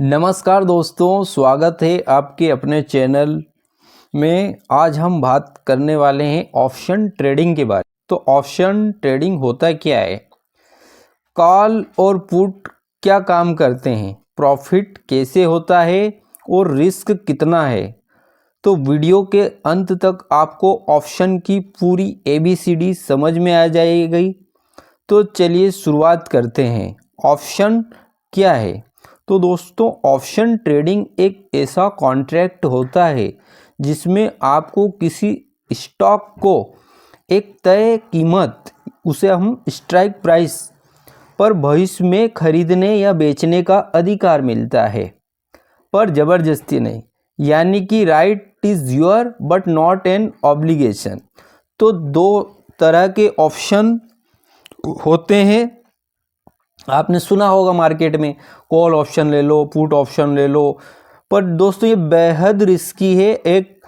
नमस्कार दोस्तों, स्वागत है आपके अपने चैनल में। आज हम बात करने वाले हैं ऑप्शन ट्रेडिंग के बारे में। तो ऑप्शन ट्रेडिंग होता क्या है, कॉल और पुट क्या काम करते हैं, प्रॉफिट कैसे होता है और रिस्क कितना है। तो वीडियो के अंत तक आपको ऑप्शन की पूरी ABCD समझ में आ जाएगी। तो चलिए शुरुआत करते हैं। ऑप्शन क्या है? तो दोस्तों, ऑप्शन ट्रेडिंग एक ऐसा कॉन्ट्रैक्ट होता है जिसमें आपको किसी स्टॉक को एक तय कीमत, उसे हम स्ट्राइक प्राइस पर भविष्य में खरीदने या बेचने का अधिकार मिलता है, पर ज़बरदस्ती नहीं। यानी कि right is your but not an obligation. तो दो तरह के ऑप्शन होते हैं, आपने सुना होगा मार्केट में, कॉल ऑप्शन ले लो, पुट ऑप्शन ले लो। पर दोस्तों ये बेहद रिस्की है। एक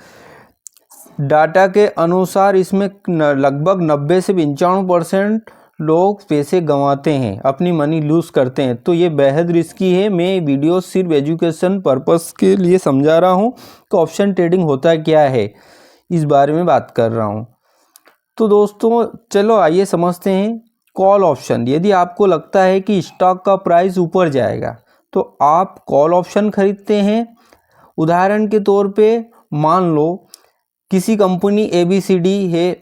डाटा के अनुसार इसमें लगभग 90 से 95% लोग पैसे गंवाते हैं, अपनी मनी लूज़ करते हैं। तो ये बेहद रिस्की है। मैं वीडियो सिर्फ एजुकेशन पर्पस के लिए समझा रहा हूँ कि ऑप्शन ट्रेडिंग होता क्या है, इस बारे में बात कर रहा हूँ। तो दोस्तों चलो आइए समझते हैं। कॉल ऑप्शन, यदि आपको लगता है कि स्टॉक का प्राइस ऊपर जाएगा तो आप कॉल ऑप्शन खरीदते हैं। उदाहरण के तौर पे मान लो किसी कंपनी ABCD है,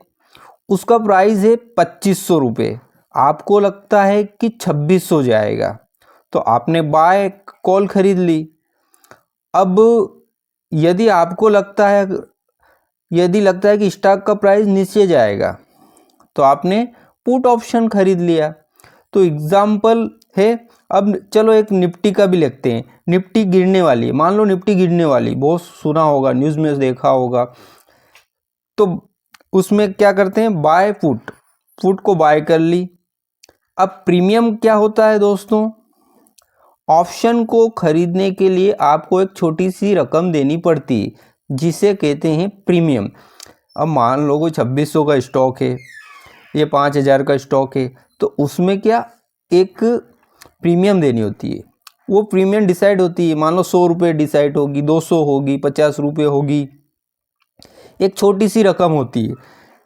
उसका प्राइस है 2500 रुपये, आपको लगता है कि 2600 जाएगा तो आपने बाय कॉल खरीद ली। अब यदि आपको लगता है कि स्टॉक का प्राइस नीचे जाएगा तो आपने पुट ऑप्शन खरीद लिया। तो एग्जाम्पल है। अब चलो एक निफ्टी का भी लेते हैं। निफ्टी गिरने वाली है, मान लो निफ्टी गिरने वाली, बहुत सुना होगा, न्यूज़ में देखा होगा। तो उसमें क्या करते हैं, बाय पुट को बाय कर ली। अब प्रीमियम क्या होता है दोस्तों, ऑप्शन को खरीदने के लिए आपको एक छोटी सी रकम देनी पड़ती है, जिसे कहते हैं प्रीमियम। अब मान लो कोई 2600 का स्टॉक है, ये 5000 का स्टॉक है, तो उसमें क्या एक प्रीमियम देनी होती है। वो प्रीमियम डिसाइड होती है, मान लो 100 रुपये डिसाइड होगी, 200 होगी, 50 रुपये होगी, एक छोटी सी रकम होती है।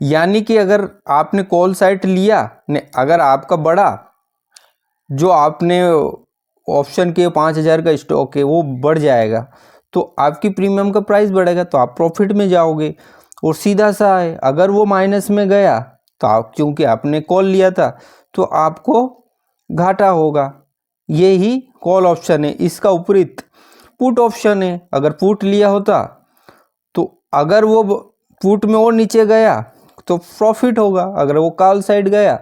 यानी कि अगर आपने कॉल साइट लिया ने, अगर आपका बड़ा जो आपने ऑप्शन के 5000 का स्टॉक है वो बढ़ जाएगा तो आपकी प्रीमियम का प्राइस बढ़ेगा, तो आप प्रॉफिट में जाओगे। और सीधा सा है, अगर वो माइनस में गया तो आप, क्योंकि आपने कॉल लिया था, तो आपको घाटा होगा। यही कॉल ऑप्शन है। इसका विपरीत पुट ऑप्शन है। अगर पुट लिया होता तो अगर वो पुट में और नीचे गया तो प्रॉफिट होगा, अगर वो कॉल साइड गया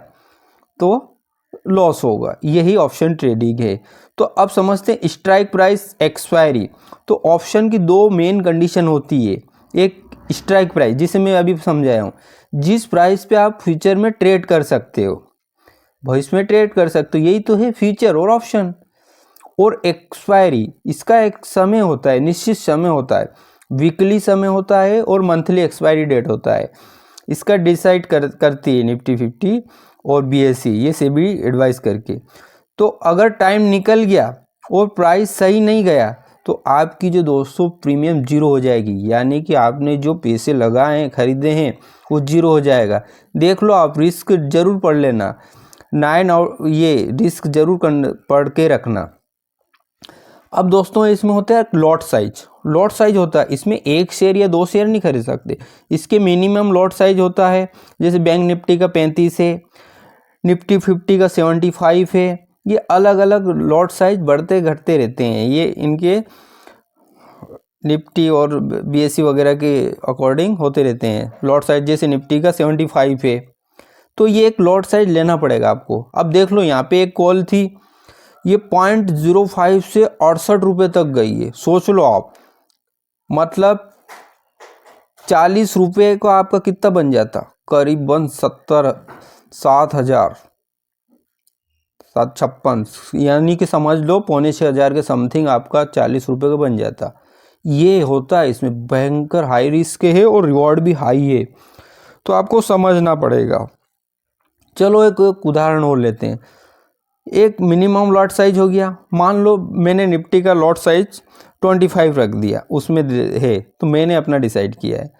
तो लॉस होगा। यही ऑप्शन ट्रेडिंग है। तो अब समझते हैं स्ट्राइक प्राइस, एक्सपायरी। तो ऑप्शन की दो मेन कंडीशन होती है। एक स्ट्राइक प्राइस, जिसे मैं अभी समझाया हूँ, जिस प्राइस पे आप फ्यूचर में ट्रेड कर सकते हो, भविष्य में ट्रेड कर सकते हो, यही तो है फ्यूचर और ऑप्शन। और एक्सपायरी, इसका एक समय होता है, निश्चित समय होता है, वीकली समय होता है और मंथली एक्सपायरी डेट होता है। इसका डिसाइड करती है निफ्टी 50 और BSE, ये सेबी एडवाइस करके। तो अगर टाइम निकल गया और प्राइस सही नहीं गया तो आपकी जो दोस्तों प्रीमियम जीरो हो जाएगी। यानी कि आपने जो पैसे लगाए हैं, खरीदे हैं, वो जीरो हो जाएगा। देख लो आप, रिस्क जरूर पढ़ लेना, 9 और ये रिस्क जरूर पढ़ के रखना। अब दोस्तों इसमें होता है लॉट साइज होता है। इसमें एक शेयर या 2 शेयर नहीं खरीद सकते, इसके मिनिमम लॉट साइज होता है। जैसे बैंक निफ्टी का 35 है, निफ्टी 50 का 75 है। ये अलग अलग लॉट साइज बढ़ते घटते रहते हैं, ये इनके निफ्टी और BSE वगैरह के अकॉर्डिंग होते रहते हैं लॉट साइज। जैसे निफ्टी का 75 है तो ये एक लॉट साइज लेना पड़ेगा आपको। अब देख लो यहाँ पे एक कॉल थी, ये 0.05 से 68 रुपये तक गई है। सोच लो आप, मतलब 40 रुपये का आपका कितना बन जाता, करीबन 7,56, यानी कि समझ लो 5,600 के समथिंग आपका 40 रुपये का बन जाता। ये होता है, इसमें भयंकर हाई रिस्क है और रिवॉर्ड भी हाई है, तो आपको समझना पड़ेगा। चलो एक उदाहरण और लेते हैं। एक मिनिमम लॉट साइज हो गया। मान लो मैंने निफ्टी का लॉट साइज 25 रख दिया, उसमें है तो मैंने अपना डिसाइड किया है।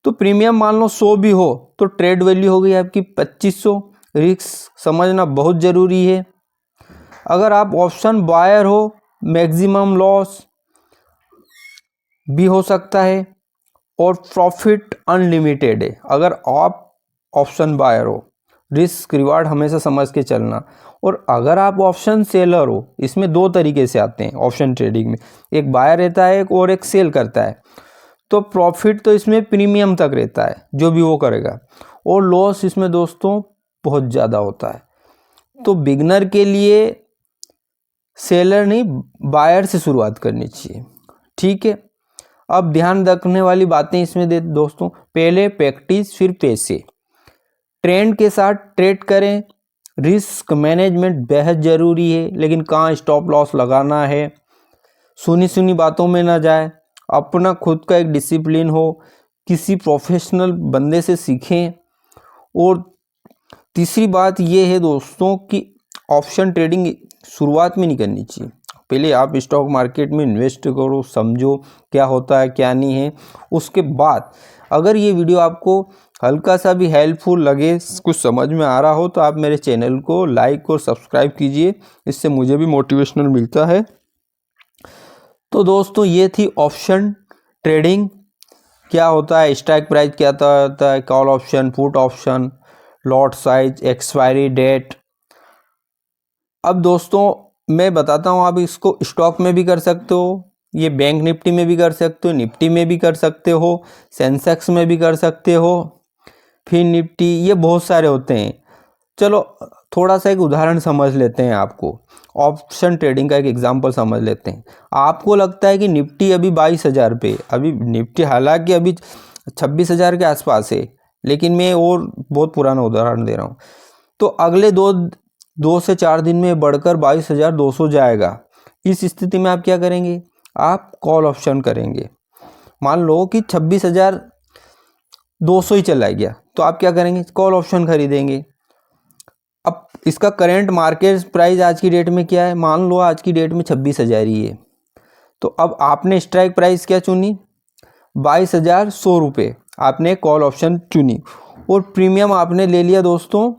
तो प्रीमियम मान लो 100 भी हो तो ट्रेड वैल्यू हो गई आपकी 2500। रिस्क समझना बहुत ज़रूरी है। अगर आप ऑप्शन बायर हो मैक्सिमम लॉस भी हो सकता है और प्रॉफिट अनलिमिटेड है। अगर आप ऑप्शन बायर हो, रिस्क रिवार्ड हमेशा समझ के चलना। और अगर आप ऑप्शन सेलर हो, इसमें दो तरीके से आते हैं ऑप्शन ट्रेडिंग में, एक बायर रहता है और एक सेल करता है। तो प्रॉफिट तो इसमें प्रीमियम तक रहता है जो भी वो करेगा, और लॉस इसमें दोस्तों बहुत ज़्यादा होता है। तो बिगनर के लिए सेलर नहीं बायर से शुरुआत करनी चाहिए, ठीक है। अब ध्यान रखने वाली बातें इसमें दे दोस्तों, पहले प्रैक्टिस फिर पैसे। ट्रेंड के साथ ट्रेड करें, रिस्क मैनेजमेंट बेहद ज़रूरी है, लेकिन कहाँ स्टॉप लॉस लगाना है, सुनी सुनी बातों में ना जाए, अपना खुद का एक डिसिप्लिन हो, किसी प्रोफेशनल बंदे से सीखें। और तीसरी बात ये है दोस्तों कि ऑप्शन ट्रेडिंग शुरुआत में नहीं करनी चाहिए। पहले आप स्टॉक मार्केट में इन्वेस्ट करो, समझो क्या होता है क्या नहीं है। उसके बाद अगर ये वीडियो आपको हल्का सा भी हेल्पफुल लगे, कुछ समझ में आ रहा हो, तो आप मेरे चैनल को लाइक और सब्सक्राइब कीजिए, इससे मुझे भी मोटिवेशनल मिलता है। तो दोस्तों ये थी ऑप्शन ट्रेडिंग, क्या होता है, स्ट्राइक प्राइस क्या होता है, call option, put option, lot size, expiry date. अब दोस्तों मैं बताता हूँ, आप इसको स्टॉक में भी कर सकते हो, ये बैंक निफ्टी में भी कर सकते हो, निफ्टी में भी कर सकते हो, सेंसेक्स में भी कर सकते हो, फिर निफ्टी, ये बहुत सारे होते हैं। चलो थोड़ा सा एक उदाहरण समझ लेते हैं, आपको ऑप्शन ट्रेडिंग का एक एग्जांपल समझ लेते हैं। आपको लगता है कि निफ्टी अभी 22,000 पे, अभी निफ्टी हालांकि अभी 26,000 के आसपास है, लेकिन मैं और बहुत पुराना उदाहरण दे रहा हूँ। तो अगले दो से 4 दिन में बढ़कर 22,200 जाएगा। इस स्थिति में आप क्या करेंगे, आप कॉल ऑप्शन करेंगे। मान लो कि 26,200 ही चला गया, तो आप क्या करेंगे, कॉल ऑप्शन खरीदेंगे। अब इसका करंट मार्केट प्राइस आज की डेट में क्या है, मान लो आज की डेट में 26,000 ही है। तो अब आपने स्ट्राइक प्राइस क्या चुनी, 22,100 रुपये आपने कॉल ऑप्शन चुनी, और प्रीमियम आपने ले लिया दोस्तों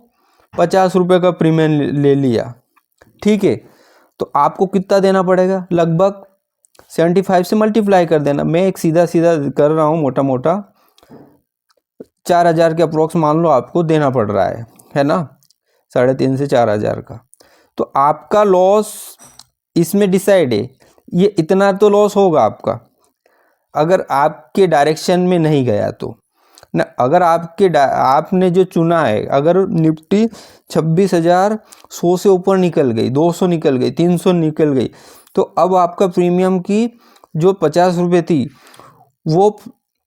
50 रुपये का प्रीमियम ले लिया, ठीक है। तो आपको कितना देना पड़ेगा, लगभग 75 से मल्टीप्लाई कर देना। मैं एक सीधा सीधा कर रहा हूँ, मोटा मोटा 4,000 के अप्रोक्स मान लो आपको देना पड़ रहा है ना, 3,500 से 4,000 का। तो आपका लॉस इसमें डिसाइड है, ये इतना तो लॉस होगा आपका अगर आपके डायरेक्शन में नहीं गया तो ना। अगर आपने जो चुना है, अगर निफ्टी 26,100 से ऊपर निकल गई, 200 निकल गई, 300 निकल गई, तो अब आपका प्रीमियम की जो 50 रुपये थी वो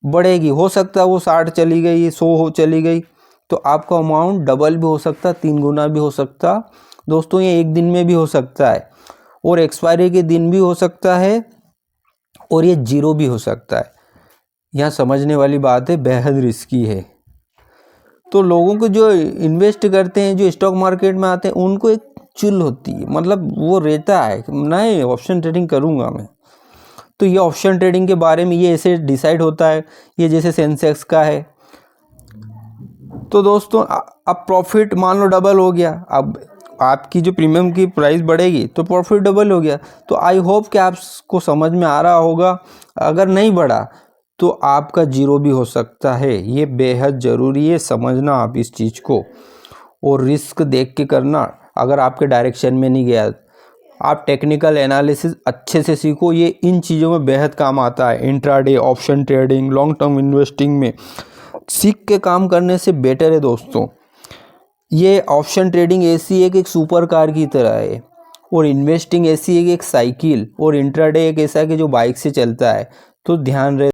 बढ़ेगी। हो सकता है वो 60 चली गई, 100 चली गई, तो आपका अमाउंट डबल भी हो सकता, 3 गुना भी हो सकता दोस्तों। ये एक दिन में भी हो सकता है, और एक्सपायरी के दिन भी हो सकता है, और ये जीरो भी हो सकता है। यहाँ समझने वाली बात है, बेहद रिस्की है। तो लोगों को जो इन्वेस्ट करते हैं, जो स्टॉक मार्केट में आते हैं, उनको एक चुल होती है, मतलब वो रहता है नहीं ऑप्शन ट्रेडिंग करूँगा मैं। तो ये ऑप्शन ट्रेडिंग के बारे में ये ऐसे डिसाइड होता है, ये जैसे सेंसेक्स का है। तो दोस्तों अब प्रॉफिट मान लो डबल हो गया, अब आपकी जो प्रीमियम की प्राइस बढ़ेगी तो प्रॉफिट डबल हो गया। तो आई होप कि आपको समझ में आ रहा होगा। अगर नहीं बढ़ा तो आपका जीरो भी हो सकता है, ये बेहद ज़रूरी है समझना आप इस चीज़ को, और रिस्क देख के करना। अगर आपके डायरेक्शन में नहीं गया, आप टेक्निकल एनालिसिस अच्छे से सीखो, ये इन चीज़ों में बेहद काम आता है। Intraday, option trading, long term investing में सीख के काम करने से बेटर है दोस्तों। ये ऑप्शन ट्रेडिंग ऐसी है कि एक सुपर कार की तरह है, और इन्वेस्टिंग ऐसी है कि एक साइकिल, और इंट्राडे एक ऐसा है कि जो बाइक से चलता है। तो ध्यान रहे।